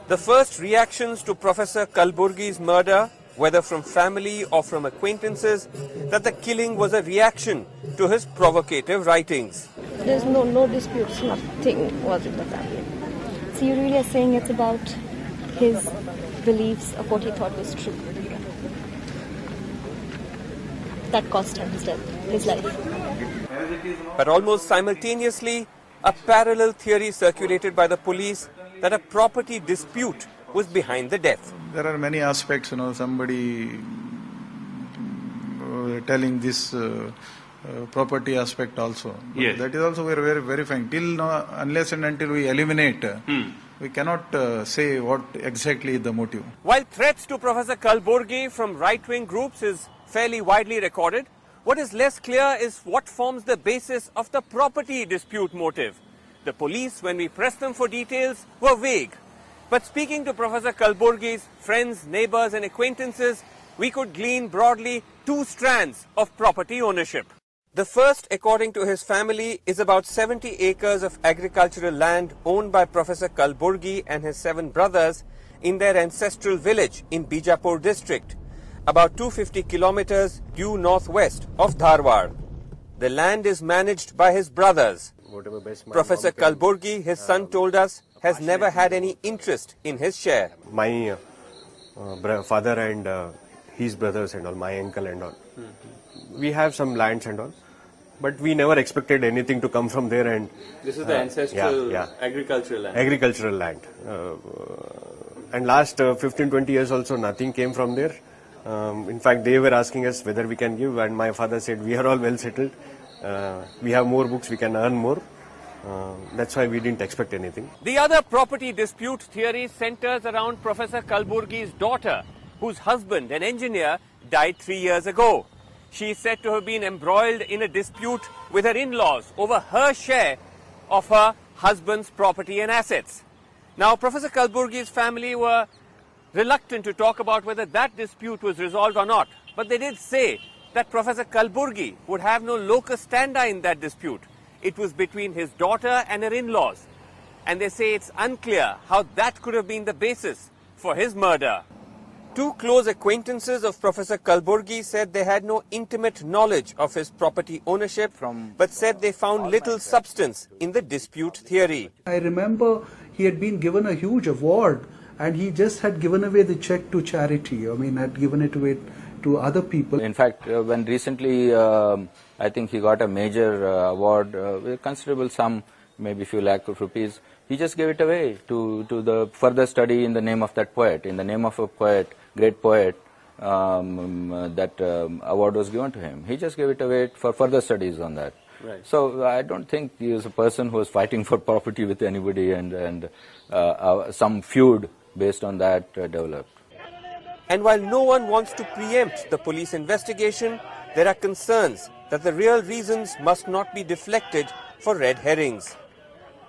The first reactions to Professor Kalburgi's murder, whether from family or from acquaintances, that the killing was a reaction to his provocative writings. There's no disputes, nothing was in the family. So you really are saying it's about his beliefs of what he thought was true. That cost him his death, his life. But almost simultaneously, a parallel theory circulated by the police that a property dispute was behind the death. There are many aspects, somebody telling this property aspect also. Yes. That is also very verifying. Till now, unless and until we eliminate, we cannot say what exactly is the motive. While threats to Professor Kalburgi from right-wing groups is fairly widely recorded, what is less clear is what forms the basis of the property dispute motive. The police, when we pressed them for details, were vague. But speaking to Professor Kalburgi's friends, neighbors and acquaintances, we could glean broadly two strands of property ownership. The first, according to his family, is about 70 acres of agricultural land owned by Professor Kalburgi and his 7 brothers in their ancestral village in Bijapur district, about 250 kilometers due northwest of Dharwad. The land is managed by his brothers. Professor Kalburgi, his son, told us, has never had any interest in his share. My father and his brothers and all, my uncle and all. We have some lands and all, but we never expected anything to come from there. And this is the ancestral agricultural land. Agricultural land. And last 15-20 years also nothing came from there. In fact, they were asking us whether we can give, and my father said, we are all well settled. We have more books, we can earn more. That's why we didn't expect anything. The other property dispute theory centers around Professor Kalburgi's daughter, whose husband, an engineer, died 3 years ago. She is said to have been embroiled in a dispute with her in-laws over her share of her husband's property and assets. Now, Professor Kalburgi's family were reluctant to talk about whether that dispute was resolved or not. But they did say that Professor Kalburgi would have no locus standi in that dispute. It was between his daughter and her in-laws. And they say it's unclear how that could have been the basis for his murder. 2 close acquaintances of Professor Kalburgi said they had no intimate knowledge of his property ownership, but said they found little substance in the dispute theory. I remember he had been given a huge award and he just had given away the check to charity. Had given it away to other people. In fact, when recently, I think he got a major award with a considerable sum, maybe a few lakh of rupees. He just gave it away to the further study in the name of that poet, in the name of a poet, great poet. That award was given to him. He just gave it away for further studies on that. Right. So I don't think he is a person who is fighting for property with anybody and some feud based on that developed. And while no one wants to preempt the police investigation, there are concerns that the real reasons must not be deflected for red herrings.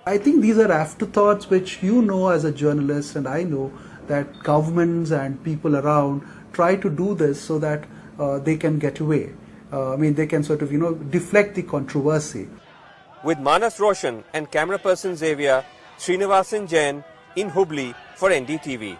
I think these are afterthoughts which as a journalist, and I know that governments and people around try to do this so that they can get away. They can sort of, deflect the controversy. With Manas Roshan and camera person Xavier, Srinivasan Jain in Hubli for NDTV.